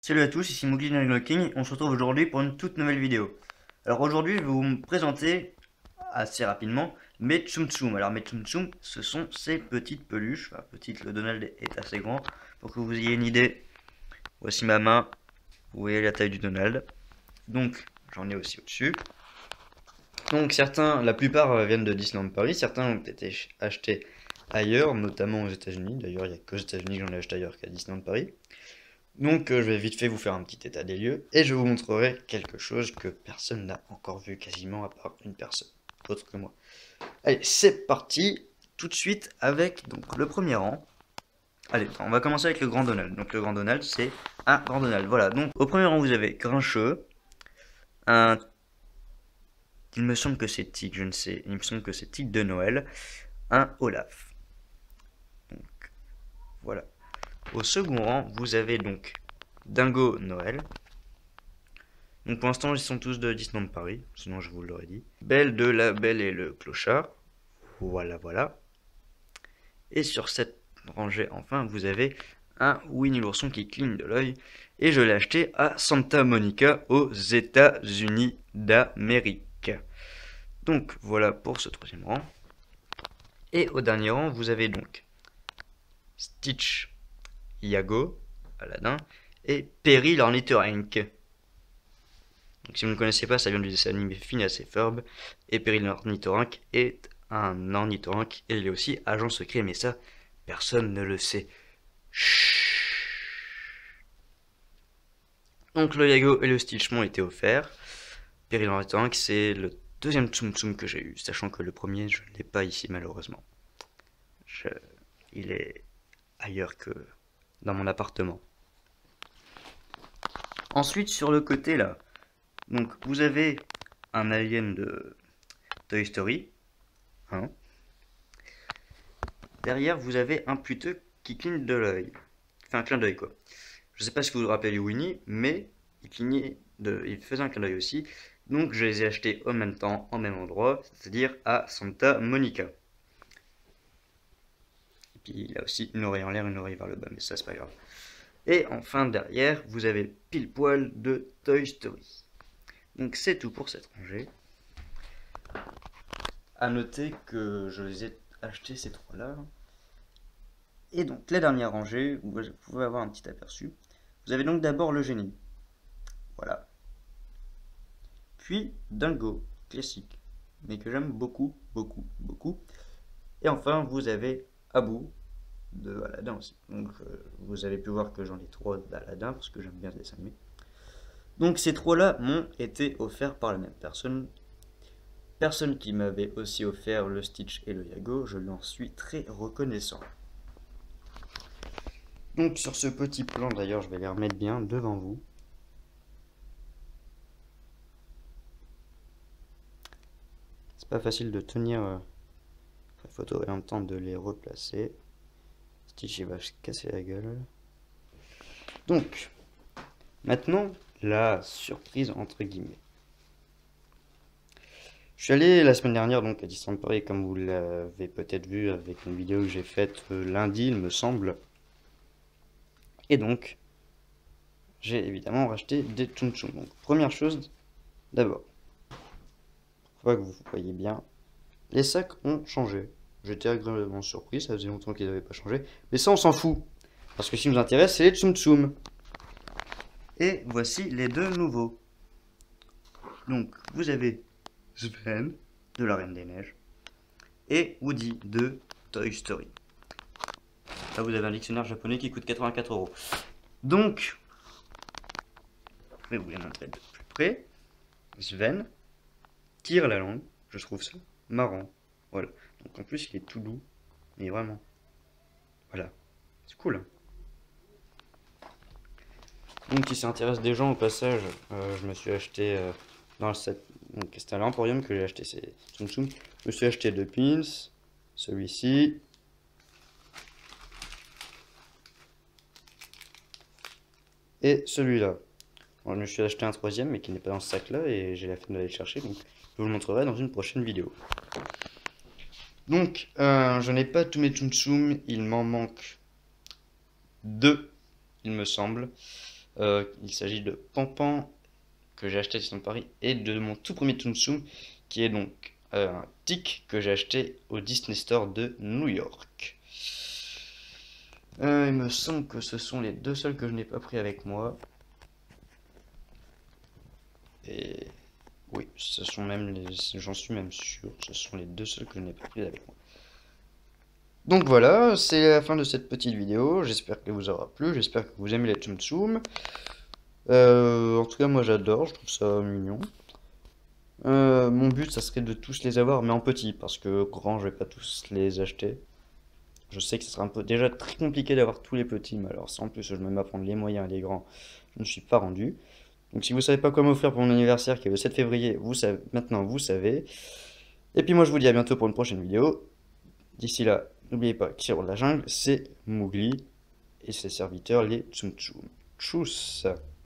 Salut à tous, ici Mowgli King, on se retrouve aujourd'hui pour une toute nouvelle vidéo. Alors aujourd'hui je vais vous présenter assez rapidement mes Tsum Tsum. Alors mes Tsum Tsum, ce sont ces petites peluches, enfin petites, le Donald est assez grand, pour que vous ayez une idée. Voici ma main, vous voyez la taille du Donald. Donc j'en ai aussi au-dessus. Donc certains, la plupart viennent de Disneyland Paris, certains ont été achetés ailleurs, notamment aux États-Unis. D'ailleurs il n'y a qu'aux États-Unis que j'en ai acheté ailleurs qu'à Disneyland Paris. Donc je vais vite fait vous faire un petit état des lieux et je vous montrerai quelque chose que personne n'a encore vu quasiment à part une personne autre que moi. Allez, c'est parti tout de suite avec donc le premier rang. Allez, on va commencer avec le Grand Donald. Donc le Grand Donald, c'est un Grand Donald. Voilà, donc au premier rang vous avez Grincheux, un... Il me semble que c'est Tic, je ne sais, il me semble que c'est Tic de Noël, un Olaf. Donc voilà. Au second rang, vous avez donc Dingo Noël. Donc pour l'instant, ils sont tous de Disneyland Paris, sinon je vous l'aurais dit. Belle de la Belle et le Clochard. Voilà, voilà. Et sur cette rangée, enfin, vous avez un Winnie l'ourson qui cligne de l'œil. Et je l'ai acheté à Santa Monica, aux États-Unis d'Amérique. Donc voilà pour ce troisième rang. Et au dernier rang, vous avez donc Stitch, Iago, Aladdin, et Perry l'ornithorynque. Donc, si vous ne connaissez pas, ça vient du dessin animé Phineas et Ferb. Et Perry l'ornithorynque est un ornithorynque et il est aussi agent secret, mais ça, personne ne le sait. Chut. Donc le Yago et le Stitch m'ont été offerts. Perry l'ornithorynque, c'est le deuxième Tsum Tsum que j'ai eu, sachant que le premier, je ne l'ai pas ici malheureusement. Il est ailleurs que dans mon appartement. Ensuite, sur le côté là, donc vous avez un alien de Toy Story. Hein. Derrière, vous avez un puteux qui cligne de l'œil. Fait un clin d'œil, quoi. Je sais pas si vous vous rappelez Winnie, mais il faisait un clin d'œil aussi. Donc, je les ai achetés en même temps, en même endroit, c'est-à-dire à Santa Monica. Et puis, il a aussi une oreille en l'air, une oreille vers le bas, mais ça, c'est pas grave. Et enfin, derrière, vous avez pile poil de Toy Story. Donc, c'est tout pour cette rangée. À noter que je les ai achetés ces trois-là. Et donc, la dernière rangée, vous pouvez avoir un petit aperçu. Vous avez donc d'abord le génie. Voilà. Puis Dingo, classique, mais que j'aime beaucoup, beaucoup, beaucoup. Et enfin, vous avez Abou de Aladdin aussi. Donc, vous avez pu voir que j'en ai trois d'Aladdin parce que j'aime bien ce dessin animé. Donc, ces trois-là m'ont été offerts par la même personne. Personne qui m'avait aussi offert le Stitch et le Yago, je lui en suis très reconnaissant. Donc sur ce petit plan, d'ailleurs, je vais les remettre bien devant vous. C'est pas facile de tenir la photo et en même temps de les replacer. Stitch il va se casser la gueule. Donc, maintenant, la surprise entre guillemets. Je suis allé la semaine dernière donc à Disneyland Paris, comme vous l'avez peut-être vu avec une vidéo que j'ai faite lundi, il me semble. Et donc, j'ai évidemment racheté des Tsum Tsum. Donc, première chose, d'abord, pour que vous voyez bien, les sacs ont changé. J'étais agréablement surpris, ça faisait longtemps qu'ils n'avaient pas changé. Mais ça, on s'en fout. Parce que ce qui nous intéresse, c'est les Tsum Tsum. Et voici les deux nouveaux. Donc, vous avez Sven, de la Reine des Neiges, et Woody, de Toy Story. Là, vous avez un dictionnaire japonais qui coûte 84 €. Donc, je vais vous les montrer de plus près. Sven tire la langue, je trouve ça marrant. Voilà. Donc, en plus, il est tout doux, mais vraiment. Voilà. C'est cool, hein. Donc, si ça intéresse des gens au passage, je me suis acheté dans le set. Donc, c'était à l'Emporium que j'ai acheté ces Tsum Tsum. Je me suis acheté deux pins, celui-ci. Et celui-là. Bon, je me suis acheté un troisième, mais qui n'est pas dans ce sac-là, et j'ai la flemme d'aller le chercher, donc je vous le montrerai dans une prochaine vidéo. Donc, je n'ai pas tous mes Tsum Tsum, il m'en manque deux, il me semble. Il s'agit de Pampan que j'ai acheté à Paris et de mon tout premier Tsum Tsum qui est donc un tic que j'ai acheté au Disney Store de New York. Il me semble que ce sont les deux seuls que je n'ai pas pris avec moi. Et oui, ce sont même les, j'en suis même sûr, ce sont les deux seuls que je n'ai pas pris avec moi. Donc voilà, c'est la fin de cette petite vidéo. J'espère qu'elle vous aura plu, j'espère que vous aimez les Tsum Tsum. En tout cas, moi j'adore, je trouve ça mignon. Mon but, ça serait de tous les avoir, mais en petit, parce que grand, je vais pas tous les acheter. Je sais que ce sera un peu déjà très compliqué d'avoir tous les petits, mais alors si en plus je me mets à prendre les moyens et les grands, je ne suis pas rendu. Donc si vous savez pas quoi m'offrir pour mon anniversaire qui est le 7 février, vous savez, maintenant vous savez. Et puis moi je vous dis à bientôt pour une prochaine vidéo. D'ici là, n'oubliez pas que sur la jungle, c'est Mowgli et ses serviteurs les Tsum Tsum. Tchuss!